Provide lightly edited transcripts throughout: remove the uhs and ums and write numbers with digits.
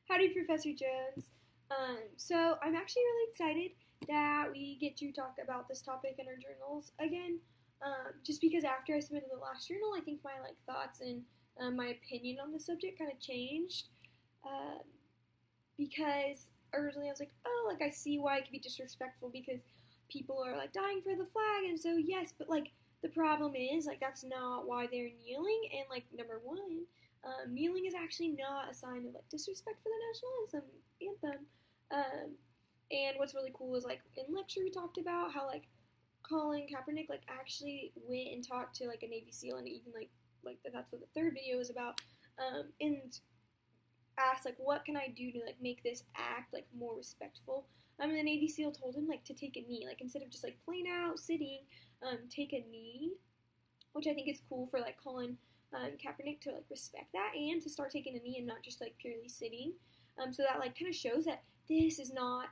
Howdy, Professor Jones. So I'm actually really excited that we get to talk about this topic in our journals again. Just because after I submitted the last journal, I think my thoughts and my opinion on the subject kind of changed. Um, because originally I was like, oh, I see why it could be disrespectful because people are dying for the flag, and so yes, but the problem is that's not why they're kneeling, and number one. Kneeling is actually not a sign of disrespect for the national anthem. And what's really cool is in lecture we talked about how Colin Kaepernick actually went and talked to a Navy SEAL, and even that's what the third video is about. And asked what can I do to make this act more respectful. And the Navy SEAL told him to take a knee, instead of just plain out sitting, take a knee, which I think is cool for Colin Kaepernick to respect that and to start taking a knee and not just purely sitting. So that kind of shows that this is not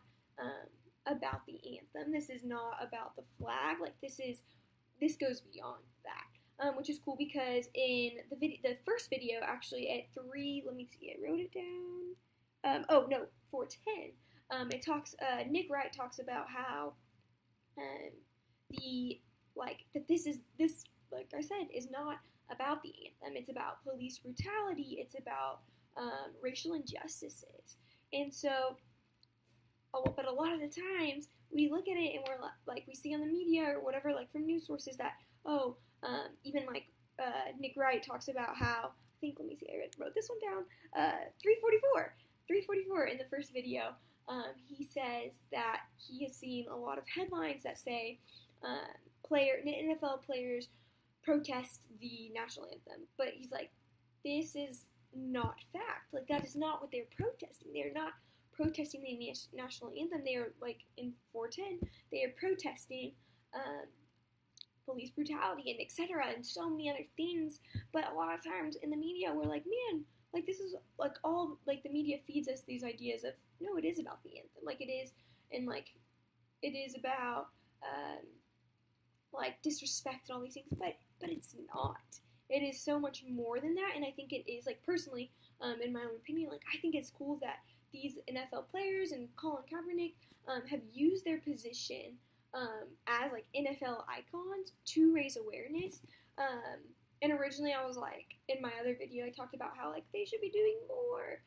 about the anthem. This is not about the flag. This goes beyond that, which is cool because in the first video actually at 3. Let me see. I wrote it down. 4:10. It talks. Nick Wright talks about how that this like I said is not about the anthem. It's about police brutality. It's about racial injustices. And so, but a lot of the times we look at it and we're we see on the media or whatever, from news sources that, even Nick Wright talks about how, I think, let me see, I wrote this one down, 344 in the first video, he says that he has seen a lot of headlines that say NFL players protest the national anthem, but he's this is not fact. That is not what they're protesting. They're not protesting the national anthem. They are in 410. They are protesting police brutality and etc. and so many other things. But a lot of times in the media, we're man, this is all the media feeds us these ideas of no, it is about the anthem. It is, and it is about disrespect and all these things, but it's not. It is so much more than that, and I think it is, personally, in my own opinion, I think it's cool that these NFL players and Colin Kaepernick have used their position as, NFL icons to raise awareness. And originally I was in my other video, I talked about how, they should be doing more.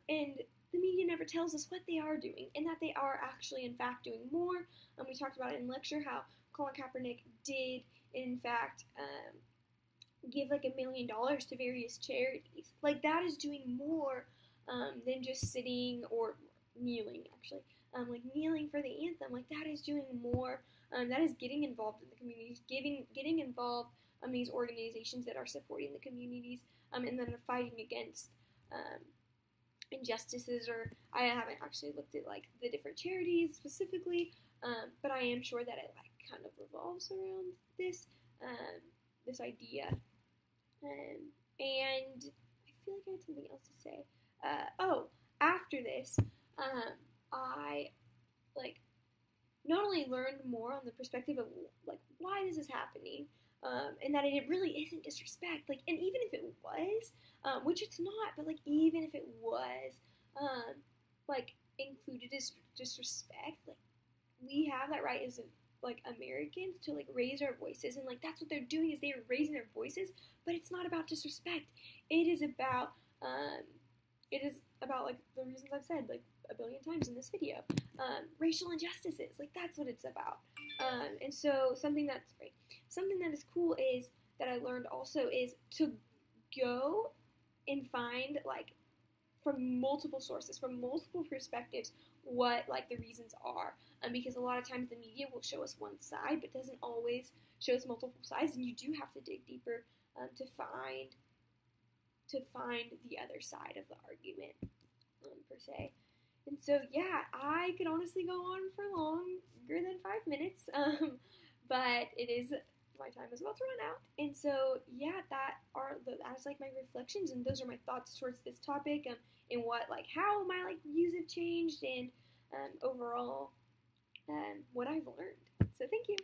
And the media never tells us what they are doing, and that they are actually, in fact, doing more. We talked about it in lecture, how Colin Kaepernick did, in fact, give $1 million to various charities. That is doing more than just sitting or kneeling, actually. Kneeling for the anthem, that is doing more. That is getting involved in the communities, getting involved these organizations that are supporting the communities, and then are fighting against injustices. Or I haven't actually looked at the different charities specifically, but I am sure that it kind of revolves around this this idea. And I feel I had something else to say. After this, I not only learned more on the perspective of why this is happening, and that it really isn't disrespect. And even if it was, which it's not, but even if it was, included as disrespect, we have that right as Americans to raise our voices, and that's what they're doing, is they're raising their voices. But it's not about disrespect. It is about the reasons I've said a billion times in this video, racial injustices. That's what it's about. And so something that is cool is that I learned also is to go and find from multiple sources, from multiple perspectives, what the reasons are, because a lot of times the media will show us one side, but doesn't always show us multiple sides, and you do have to dig deeper to find the other side of the argument, per se. And so yeah, I could honestly go on for longer than 5 minutes, but my time is about to run out. And so yeah, that's my reflections, and those are my thoughts towards this topic, and what how my views have changed, and overall what I've learned. So thank you.